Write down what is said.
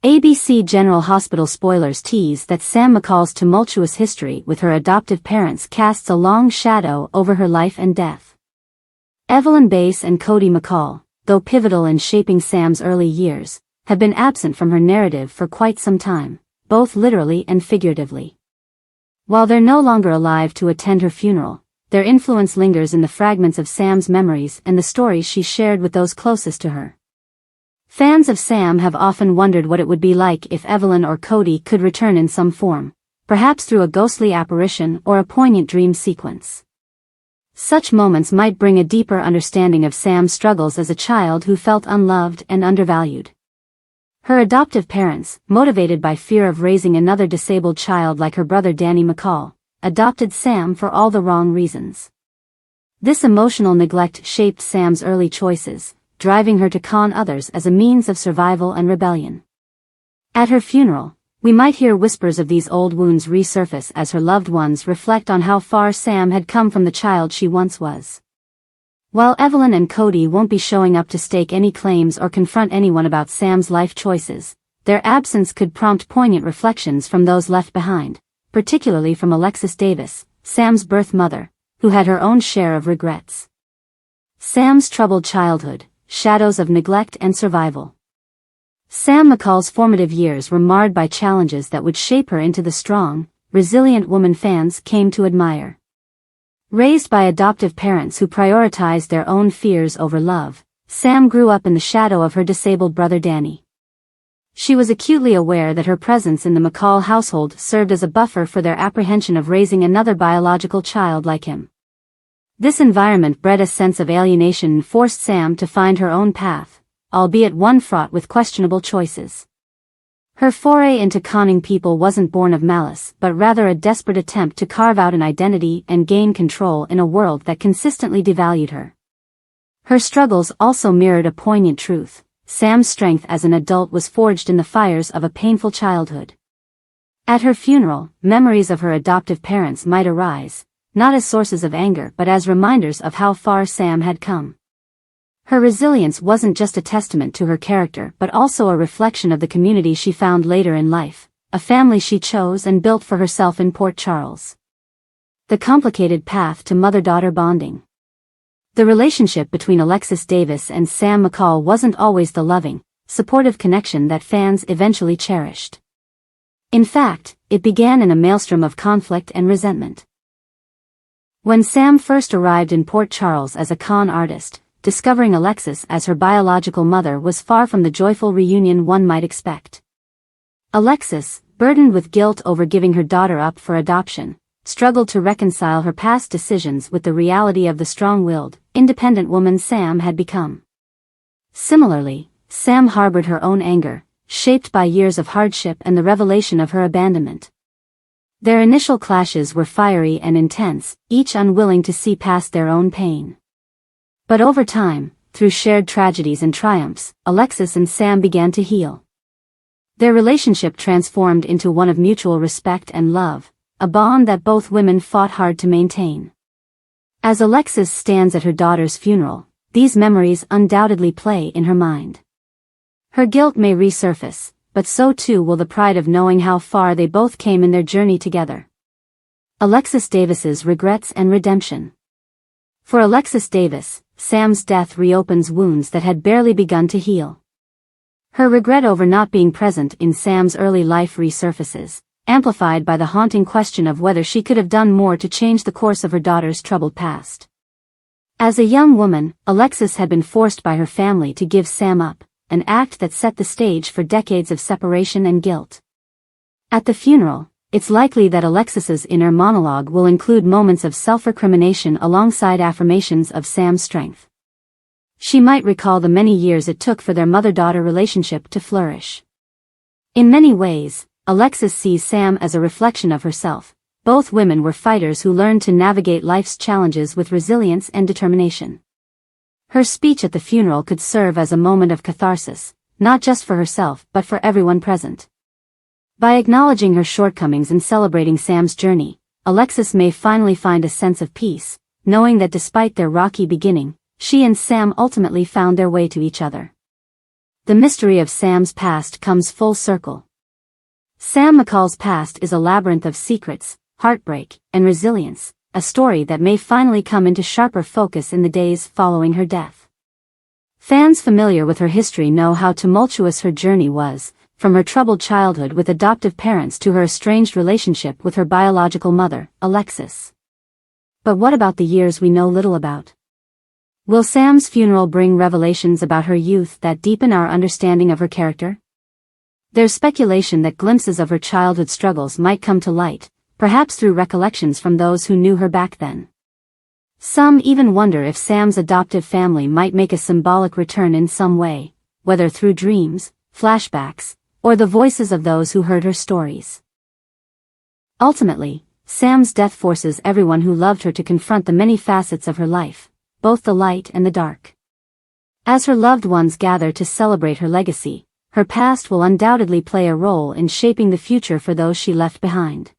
ABC General Hospital spoilers tease that Sam McCall's tumultuous history with her adoptive parents casts a long shadow over her life and death. Evelyn Bass and Cody McCall, though pivotal in shaping Sam's early years, have been absent from her narrative for quite some time, both literally and figuratively. While they're no longer alive to attend her funeral, their influence lingers in the fragments of Sam's memories and the stories she shared with those closest to her. Fans of Sam have often wondered what it would be like if Evelyn or Cody could return in some form, perhaps through a ghostly apparition or a poignant dream sequence. Such moments might bring a deeper understanding of Sam's struggles as a child who felt unloved and undervalued. Her adoptive parents, motivated by fear of raising another disabled child like her brother Danny McCall, adopted Sam for all the wrong reasons. This emotional neglect shaped Sam's early choices, driving her to con others as a means of survival and rebellion. At her funeral, we might hear whispers of these old wounds resurface as her loved ones reflect on how far Sam had come from the child she once was. While Evelyn and Cody won't be showing up to stake any claims or confront anyone about Sam's life choices, their absence could prompt poignant reflections from those left behind, particularly from Alexis Davis, Sam's birth mother, who had her own share of regrets. Sam's troubled childhood, shadows of neglect and survival. Sam McCall's formative years were marred by challenges that would shape her into the strong, resilient woman fans came to admire. Raised by adoptive parents who prioritized their own fears over love, Sam grew up in the shadow of her disabled brother Danny. She was acutely aware that her presence in the McCall household served as a buffer for their apprehension of raising another biological child like him. This environment bred a sense of alienation and forced Sam to find her own path, albeit one fraught with questionable choices. Her foray into conning people wasn't born of malice, but rather a desperate attempt to carve out an identity and gain control in a world that consistently devalued her. Her struggles also mirrored a poignant truth: Sam's strength as an adult was forged in the fires of a painful childhood. At her funeral, memories of her adoptive parents might arise, not as sources of anger but as reminders of how far Sam had come. Her resilience wasn't just a testament to her character but also a reflection of the community she found later in life, a family she chose and built for herself in Port Charles. The complicated path to mother-daughter bonding. The relationship between Alexis Davis and Sam McCall wasn't always the loving, supportive connection that fans eventually cherished. In fact, it began in a maelstrom of conflict and resentment. When Sam first arrived in Port Charles as a con artist, discovering Alexis as her biological mother was far from the joyful reunion one might expect. Alexis, burdened with guilt over giving her daughter up for adoption, struggled to reconcile her past decisions with the reality of the strong-willed, independent woman Sam had become. Similarly, Sam harbored her own anger, shaped by years of hardship and the revelation of her abandonment. Their initial clashes were fiery and intense, each unwilling to see past their own pain. But over time, through shared tragedies and triumphs, Alexis and Sam began to heal. Their relationship transformed into one of mutual respect and love, a bond that both women fought hard to maintain. As Alexis stands at her daughter's funeral, these memories undoubtedly play in her mind. Her guilt may resurface, but so too will the pride of knowing how far they both came in their journey together. Alexis Davis's regrets and redemption. For Alexis Davis, Sam's death reopens wounds that had barely begun to heal. Her regret over not being present in Sam's early life resurfaces, amplified by the haunting question of whether she could have done more to change the course of her daughter's troubled past. As a young woman, Alexis had been forced by her family to give Sam up, an act that set the stage for decades of separation and guilt. At the funeral, it's likely that Alexis's inner monologue will include moments of self-recrimination alongside affirmations of Sam's strength. She might recall the many years it took for their mother-daughter relationship to flourish. In many ways, Alexis sees Sam as a reflection of herself. Both women were fighters who learned to navigate life's challenges with resilience and determination. Her speech at the funeral could serve as a moment of catharsis, not just for herself but for everyone present. By acknowledging her shortcomings and celebrating Sam's journey, Alexis may finally find a sense of peace, knowing that despite their rocky beginning, she and Sam ultimately found their way to each other. the mystery of Sam's past comes full circle. Sam McCall's past is a labyrinth of secrets, heartbreak, and resilience, a story that may finally come into sharper focus in the days following her death. Fans familiar with her history know how tumultuous her journey was, from her troubled childhood with adoptive parents to her estranged relationship with her biological mother, Alexis. But what about the years we know little about? Will Sam's funeral bring revelations about her youth that deepen our understanding of her character? There's speculation that glimpses of her childhood struggles might come to light, perhaps through recollections from those who knew her back then. Some even wonder if Sam's adoptive family might make a symbolic return in some way, whether through dreams, flashbacks, or the voices of those who heard her stories. Ultimately, Sam's death forces everyone who loved her to confront the many facets of her life, both the light and the dark. As her loved ones gather to celebrate her legacy, her past will undoubtedly play a role in shaping the future for those she left behind.